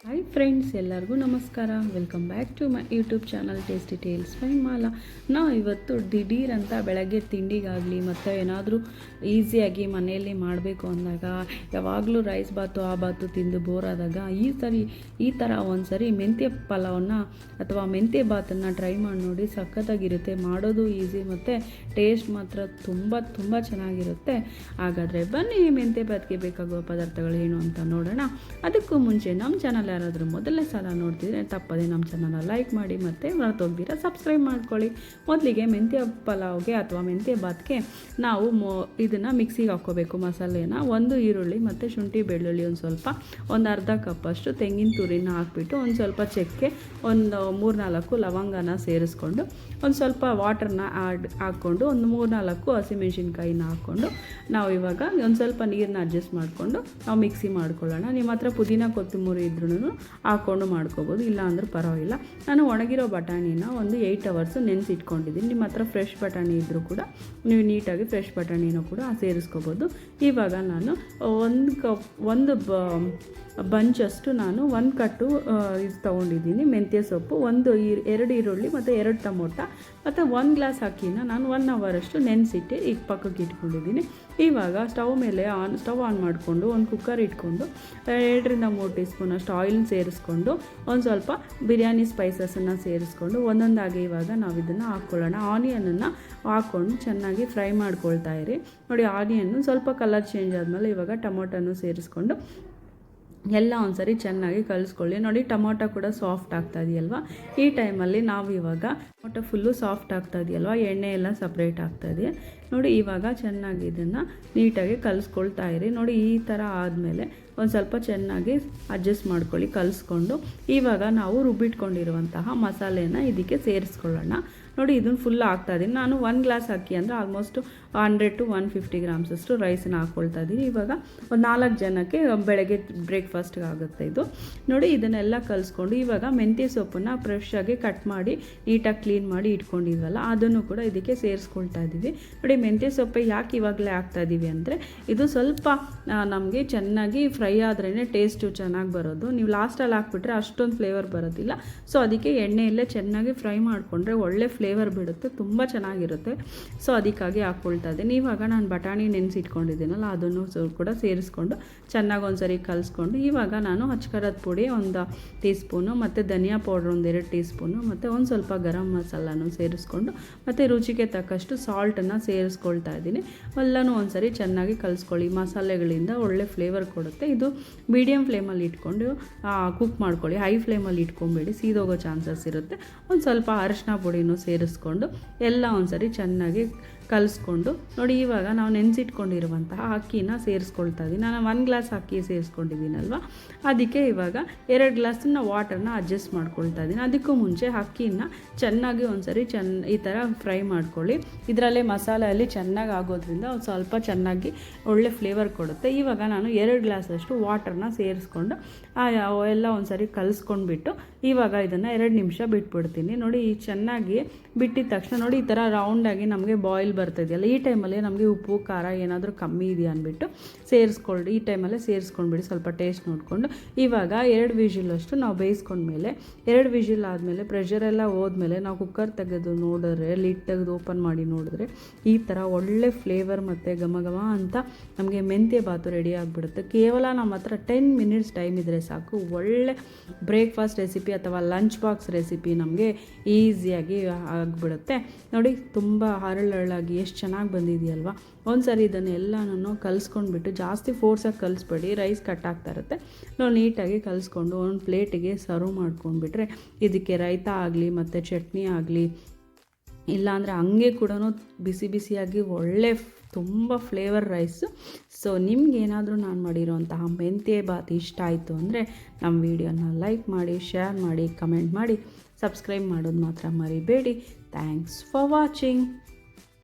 Hi friends, ಎಲ್ಲರಿಗೂ ನಮಸ್ಕಾರ. Welcome back to my YouTube channel tasty tales by Mala. ನಾವು ಇವತ್ತು ದಿಢೀರ್ ಅಂತ ಬೆಳಗ್ಗೆ ತಿಂಡಿಗಾಗಲಿ ಮತ್ತು ಏನಾದರೂ ಈಸಿಯಾಗಿ ಮನೆಯಲ್ಲಿ ಮಾಡಬೇಕು ಅಂದಾಗ, ಯಾವಾಗಲೂ ರೈಸ್ ಬಾತು ಆ ಬಾತು ತಿಂದು ಬೋರ್ ಆದಾಗ ಈ ಥರ ಒಂದು ಸರಿ ಮೆಂತ್ಯ ಪಲಾವನ್ನು ಅಥವಾ ಮೆಂತ್ಯ ಬಾತನ್ನು ಟ್ರೈ ಮಾಡಿ ನೋಡಿ. ಸಖತ್ತಾಗಿರುತ್ತೆ, ಮಾಡೋದು ಈಸಿ ಮತ್ತು ಟೇಸ್ಟ್ ಮಾತ್ರ ತುಂಬ ಚೆನ್ನಾಗಿರುತ್ತೆ. ಹಾಗಾದರೆ ಬನ್ನಿ, ಮೆಂತ್ಯ ಬಾತ್ಗೆ ಬೇಕಾಗುವ ಪದಾರ್ಥಗಳು ಏನು ಅಂತ ನೋಡೋಣ. ಅದಕ್ಕೂ ಮುಂಚೆ ನಮ್ಮ ಚಾನಲ್ ಯಾರಾದರೂ ಮೊದಲನೇ ಸಲ ನೋಡ್ತಿದ್ರೆ ತಪ್ಪದೆ ನಮ್ಮ ಚಾನಲ್ನ ಲೈಕ್ ಮಾಡಿ ಮತ್ತು ಹೊರತೋಗ್ದಿರ ಸಬ್ಸ್ಕ್ರೈಬ್ ಮಾಡ್ಕೊಳ್ಳಿ. ಮೊದಲಿಗೆ ಮೆಂತ್ಯ ಪಲಾವ್ಗೆ ಅಥವಾ ಮೆಂತ್ಯ ಬಾತ್ಗೆ ನಾವು ಇದನ್ನು ಮಿಕ್ಸಿಗೆ ಹಾಕ್ಕೋಬೇಕು. ಮಸಾಲೆನ ಒಂದು ಈರುಳ್ಳಿ ಮತ್ತು ಶುಂಠಿ ಬೆಳ್ಳುಳ್ಳಿ ಒಂದು ಅರ್ಧ ಕಪ್ಪಷ್ಟು ತೆಂಗಿನ ತುರಿನ ಹಾಕ್ಬಿಟ್ಟು ಒಂದು ಸ್ವಲ್ಪ ಚಕ್ಕೆ, ಒಂದು 3-4 ಲವಂಗನ ಸೇರಿಸ್ಕೊಂಡು ಒಂದು ಸ್ವಲ್ಪ ವಾಟರ್ನ ಹಾಕ್ಕೊಂಡು ಒಂದು 3-4 ಹಸಿಮೆಣ್ಸಿನ್ಕಾಯಿನ ಹಾಕ್ಕೊಂಡು ನಾವು ಇವಾಗ ಒಂದು ಸ್ವಲ್ಪ ನೀರನ್ನ ಅಡ್ಜಸ್ಟ್ ಮಾಡಿಕೊಂಡು ನಾವು ಮಿಕ್ಸಿ ಮಾಡ್ಕೊಳ್ಳೋಣ. ನಿಮ್ಮ ಹತ್ರ ಪುದೀನ ಕೊತ್ತಂಬರಿ ಇದ್ರೂ ಹಾಕ್ಕೊಂಡು ಮಾಡ್ಕೋಬೋದು, ಇಲ್ಲ ಅಂದ್ರೆ ಪರವಾಗಿಲ್ಲ. ನಾನು ಒಣಗಿರೋ ಬಟಾಣಿನ ಒಂದು 8 ಅವರ್ಸ್ ನೆನೆಸಿಟ್ಕೊಂಡಿದ್ದೀನಿ. ನಿಮ್ಮ ಹತ್ರ ಫ್ರೆಶ್ ಬಟಾಣಿ ಇದ್ದರೂ ಕೂಡ ನೀವು ನೀಟಾಗಿ ಫ್ರೆಶ್ ಬಟಾಣಿನೂ ಕೂಡ ಸೇರಿಸ್ಕೋಬೋದು. ಇವಾಗ ನಾನು ಒಂದು ಬಂಚಷ್ಟು ನಾನು 1 ಕಟ್ಟು ಇದು ತೊಗೊಂಡಿದ್ದೀನಿ ಮೆಂತ್ಯ ಸೊಪ್ಪು, 2 ಈರುಳ್ಳಿ ಮತ್ತು 2 ಟೊಮೊಟೊ ಮತ್ತು 1 ಗ್ಲಾಸ್ ಅಕ್ಕಿನ ನಾನು 1 ಅವರಷ್ಟು ನೆನೆಸಿಟ್ಟು ಈಗ ಪಕ್ಕಕ್ಕೆ ಇಟ್ಕೊಂಡಿದ್ದೀನಿ. ಇವಾಗ ಸ್ಟವ್ ಆನ್ ಮಾಡಿಕೊಂಡು ಒಂದು ಕುಕ್ಕರ್ ಇಟ್ಕೊಂಡು 2-3 ಟೀ ಸ್ಪೂನ್ ಅಷ್ಟು ಆಯಿಲ್ ಸೇರಿಸ್ಕೊಂಡು ಒಂದು ಸ್ವಲ್ಪ ಬಿರಿಯಾನಿ ಸ್ಪೈಸಸನ್ನು ಸೇರಿಸ್ಕೊಂಡು ಒಂದೊಂದಾಗಿ ಇವಾಗ ನಾವು ಇದನ್ನು ಹಾಕ್ಕೊಳ್ಳೋಣ. ಆನಿಯನನ್ನು ಹಾಕ್ಕೊಂಡು ಚೆನ್ನಾಗಿ ಫ್ರೈ ಮಾಡ್ಕೊಳ್ತಾ ಇರಿ. ನೋಡಿ, ಆನಿಯನ್ನು ಸ್ವಲ್ಪ ಕಲರ್ ಚೇಂಜ್ ಆದಮೇಲೆ ಇವಾಗ ಟೊಮೊಟೊನು ಸೇರಿಸ್ಕೊಂಡು ಎಲ್ಲ ಒಂದ್ಸರಿ ಚೆನ್ನಾಗಿ ಕಲಿಸ್ಕೊಳ್ಳಿ. ನೋಡಿ, ಟೊಮೊಟೊ ಕೂಡ ಸಾಫ್ಟ್ ಆಗ್ತಾ ಇದೆಯಲ್ವ. ಈ ಟೈಮಲ್ಲಿ ನಾವು ಇವಾಗ ಟೊಮೊಟೊ ಫುಲ್ಲು ಸಾಫ್ಟ್ ಆಗ್ತಾ ಇದೆಯಲ್ವ, ಎಣ್ಣೆ ಎಲ್ಲ ಸಪ್ರೇಟ್ ಆಗ್ತಾಯಿದೆ. ನೋಡಿ, ಇವಾಗ ಚೆನ್ನಾಗಿ ಇದನ್ನು ನೀಟಾಗಿ ಕಲಿಸ್ಕೊಳ್ತಾ ಇರಿ. ನೋಡಿ, ಈ ಥರ ಆದಮೇಲೆ ಒಂದು ಸ್ವಲ್ಪ ಚೆನ್ನಾಗಿ ಅಡ್ಜಸ್ಟ್ ಮಾಡ್ಕೊಳ್ಳಿ, ಕಲಿಸ್ಕೊಂಡು ಇವಾಗ ನಾವು ರುಬ್ಬಿಟ್ಕೊಂಡಿರುವಂತಹ ಮಸಾಲೆನ ಇದಕ್ಕೆ ಸೇರಿಸ್ಕೊಳ್ಳೋಣ. ನೋಡಿ, ಇದನ್ನು ಫುಲ್ ಹಾಕ್ತಾಯಿದ್ದೀನಿ ನಾನು. 1 ಗ್ಲಾಸ್ ಅಕ್ಕಿ ಅಂದರೆ ಆಲ್ಮೋಸ್ಟ್ 100 to 150 ಗ್ರಾಮ್ಸ್ ಅಷ್ಟು ರೈಸನ್ನ ಹಾಕ್ಕೊಳ್ತಾ ಇದ್ದೀನಿ. ಇವಾಗ ಒಂದು 4 ಜನಕ್ಕೆ ಬೆಳಗ್ಗೆ ಬ್ರೇಕ್ಫಾಸ್ಟ್ಗೆ ಆಗುತ್ತೆ ಇದು. ನೋಡಿ, ಇದನ್ನೆಲ್ಲ ಕಲಿಸ್ಕೊಂಡು ಇವಾಗ ಮೆಂತ್ಯ ಸೊಪ್ಪನ್ನು ಫ್ರೆಶ್ಶಾಗಿ ಕಟ್ ಮಾಡಿ ನೀಟಾಗಿ ಕ್ಲೀನ್ ಮಾಡಿ ಇಟ್ಕೊಂಡಿದ್ವಲ್ಲ, ಅದನ್ನು ಕೂಡ ಇದಕ್ಕೆ ಸೇರಿಸ್ಕೊಳ್ತಾ ಇದ್ದೀವಿ. ನೋಡಿ, ಮೆಂತ್ಯ ಸೊಪ್ಪು ಯಾಕೆ ಇವಾಗಲೇ ಹಾಕ್ತಾಯಿದ್ದೀವಿ ಅಂದರೆ ಇದು ಸ್ವಲ್ಪ ನಮಗೆ ಚೆನ್ನಾಗಿ ಫ್ರೈ ಆದ್ರೇ ಟೇಸ್ಟು ಚೆನ್ನಾಗಿ ಬರೋದು. ನೀವು ಲಾಸ್ಟಲ್ಲಿ ಹಾಕ್ಬಿಟ್ರೆ ಅಷ್ಟೊಂದು ಫ್ಲೇವರ್ ಬರೋದಿಲ್ಲ. ಸೊ ಅದಕ್ಕೆ ಎಣ್ಣೆಯಲ್ಲೇ ಚೆನ್ನಾಗಿ ಫ್ರೈ ಮಾಡಿಕೊಂಡ್ರೆ ಒಳ್ಳೆ ಫ್ಲೇವರ್ ಬಿಡುತ್ತೆ, ತುಂಬ ಚೆನ್ನಾಗಿರುತ್ತೆ. ಸೊ ಅದಕ್ಕಾಗಿ ಹಾಕ್ಕೊಳ್ತಾ ಇದ್ದೀನಿ. ಇವಾಗ ನಾನು ಬಟಾಣಿ ನೆನೆಸಿಟ್ಕೊಂಡಿದ್ದೀನಲ್ಲ, ಅದನ್ನು ಕೂಡ ಸೇರಿಸ್ಕೊಂಡು ಚೆನ್ನಾಗಿ ಒಂದ್ಸರಿ ಕಲಿಸ್ಕೊಂಡು ಇವಾಗ ನಾನು ಅಚ್ಕಾರದ ಪುಡಿ 1 ಟೀ ಸ್ಪೂನು ಮತ್ತು ಧನಿಯಾ ಪೌಡ್ರ್ 2 ಟೀ ಸ್ಪೂನು ಮತ್ತು ಒಂದು ಸ್ವಲ್ಪ ಗರಂ ಮಸಾಲನೂ ಸೇರಿಸ್ಕೊಂಡು ಮತ್ತು ರುಚಿಗೆ ತಕ್ಕಷ್ಟು ಸಾಲ್ಟನ್ನು ಸೇರಿಸ್ಕೊಳ್ತಾ ಇದ್ದೀನಿ. ಎಲ್ಲನೂ ಒಂದ್ಸರಿ ಚೆನ್ನಾಗಿ ಕಲಿಸ್ಕೊಳ್ಳಿ. ಮಸಾಲೆಗಳಿಂದ ಒಳ್ಳೆ ಫ್ಲೇವರ್ ಕೊಡುತ್ತೆ. ಇದು ಮೀಡಿಯಮ್ ಫ್ಲೇಮಲ್ಲಿ ಇಟ್ಕೊಂಡು ಕುಕ್ ಮಾಡ್ಕೊಳ್ಳಿ, ಹೈ ಫ್ಲೇಮಲ್ಲಿ ಇಟ್ಕೊಂಬೇಡಿ, ಸೀದೋಗೋ ಚಾನ್ಸಸ್ ಇರುತ್ತೆ. ಒಂದು ಸ್ವಲ್ಪ ಅರಿಶಿನ ಪುಡಿನೂ ಸೇರಿಸ್ಕೊಂಡು ಎಲ್ಲ ಒಂದ್ಸರಿ ಚೆನ್ನಾಗಿ ಕಲಿಸ್ಕೊಂಡು ನೋಡಿ, ಇವಾಗ ನಾವು ನೆನೆಸಿಟ್ಕೊಂಡಿರುವಂತಹ ಅಕ್ಕಿನ ಸೇರಿಸ್ಕೊಳ್ತಾ ಇದ್ದೀನಿ. ನಾನು 1 ಗ್ಲಾಸ್ ಅಕ್ಕಿ ಸೇರಿಸ್ಕೊಂಡಿದ್ದೀನಲ್ವ, ಅದಕ್ಕೆ ಇವಾಗ 2 ಗ್ಲಾಸನ್ನ ವಾಟರ್ನ ಅಡ್ಜಸ್ಟ್ ಮಾಡ್ಕೊಳ್ತಾ ಇದ್ದೀನಿ. ಅದಕ್ಕೂ ಮುಂಚೆ ಅಕ್ಕಿನ ಚೆನ್ನಾಗಿ ಒಂದ್ಸರಿ ಈ ಥರ ಫ್ರೈ ಮಾಡ್ಕೊಳ್ಳಿ. ಇದರಲ್ಲೇ ಮಸಾಲೆಯಲ್ಲಿ ಚೆನ್ನಾಗಿ ಆಗೋದ್ರಿಂದ ಒಂದು ಸ್ವಲ್ಪ ಚೆನ್ನಾಗಿ ಒಳ್ಳೆ ಫ್ಲೇವರ್ ಕೊಡುತ್ತೆ. ಇವಾಗ ನಾನು 2 ಗ್ಲಾಸಷ್ಟು ವಾಟರ್ನ ಸೇರಿಸ್ಕೊಂಡು ಎಲ್ಲ ಒಂದ್ಸರಿ ಕಲಿಸ್ಕೊಂಡ್ಬಿಟ್ಟು ಇವಾಗ ಇದನ್ನು 2 ನಿಮಿಷ ಬಿಟ್ಬಿಡ್ತೀನಿ. ನೋಡಿ, ಈ ಚೆನ್ನಾಗಿ ಬಿಟ್ಟಿದ ತಕ್ಷಣ ನೋಡಿ ಈ ಥರ ರೌಂಡಾಗಿ ನಮಗೆ ಬಾಯ್ಲ್ ಬರ್ತಾಯಿದೆಯಲ್ಲ, ಈ ಟೈಮಲ್ಲಿ ನಮಗೆ ಉಪ್ಪು ಖಾರ ಏನಾದರೂ ಕಮ್ಮಿ ಇದೆಯಾ ಅಂದ್ಬಿಟ್ಟು ಸೇರಿಸ್ಕೊಳ್ಳಿ. ಈ ಟೈಮಲ್ಲೇ ಸೇರಿಸ್ಕೊಂಡ್ಬಿಡಿ, ಸ್ವಲ್ಪ ಟೇಸ್ಟ್ ನೋಡಿಕೊಂಡು. ಇವಾಗ 2 ವಿಷಿಲಷ್ಟು ನಾವು ಬೇಯಿಸ್ಕೊಂಡ್ಮೇಲೆ 2 ವಿಷಿಲ್ ಆದಮೇಲೆ ಪ್ರೆಷರೆಲ್ಲ ಹೋದ್ಮೇಲೆ ನಾವು ಕುಕ್ಕರ್ ತೆಗೆದು ನೋಡಿದ್ರೆ, ಲಿಡ್ ತೆಗೆದು ಓಪನ್ ಮಾಡಿ ನೋಡಿದ್ರೆ ಈ ಥರ ಒಳ್ಳೆ ಫ್ಲೇವರ್ ಮತ್ತು ಘಮ ಅಂತ ನಮಗೆ ಮೆಂತ್ಯ ಬಾತು ರೆಡಿ ಆಗಿಬಿಡುತ್ತೆ. ಕೇವಲ ನಮ್ಮ ಹತ್ರ 10 ಮಿನಿಟ್ಸ್ ಟೈಮ್ ಇದ್ದರೆ ಸಾಕು. ಒಳ್ಳೆ ಬ್ರೇಕ್ಫಾಸ್ಟ್ ರೆಸಿಪಿ ಅಥವಾ ಲಂಚ್ ಬಾಕ್ಸ್ ರೆಸಿಪಿ ನಮಗೆ ಈಸಿಯಾಗಿ ಆಗಿಬಿಡುತ್ತೆ. ನೋಡಿ, ತುಂಬ ಹರಳಾಗಿ ಎಷ್ಟು ಚೆನ್ನಾಗಿ ಬಂದಿದೆಯಲ್ವ. ಒಂದು ಸರಿ ಇದನ್ನು ಎಲ್ಲನೂ ಕಲಿಸ್ಕೊಂಡ್ಬಿಟ್ಟು, ಜಾಸ್ತಿ ಫೋರ್ಸಾಗಿ ಕಲಿಸ್ಬೇಡಿ, ರೈಸ್ ಕಟ್ ಆಗ್ತಾ ಇರುತ್ತೆ. ನಾವು ನೀಟಾಗಿ ಕಲಿಸ್ಕೊಂಡು ಒಂದು ಪ್ಲೇಟಿಗೆ ಸರ್ವ್ ಮಾಡ್ಕೊಂಡ್ಬಿಟ್ರೆ ಇದಕ್ಕೆ ರೈತ ಆಗಲಿ ಮತ್ತು ಚಟ್ನಿ ಆಗಲಿ, ಇಲ್ಲಾಂದರೆ ಹಂಗೆ ಕೂಡ ಬಿಸಿಯಾಗಿ ಒಳ್ಳೆ ತುಂಬ ಫ್ಲೇವರ್ ರೈಸು. ಸೊ ನಿಮ್ಗೇನಾದರೂ ನಾನು ಮಾಡಿರೋಂತಹ ಮೆಂತ್ಯ ಬಾತ್ ಇಷ್ಟ ಆಯಿತು ಅಂದರೆ ನಮ್ಮ ವಿಡಿಯೋನ ಲೈಕ್ ಮಾಡಿ, ಶೇರ್ ಮಾಡಿ, ಕಮೆಂಟ್ ಮಾಡಿ, ಸಬ್ಸ್ಕ್ರೈಬ್ ಮಾಡೋದು ಮಾತ್ರ ಮರಿಬೇಡಿ. Thanks for watching.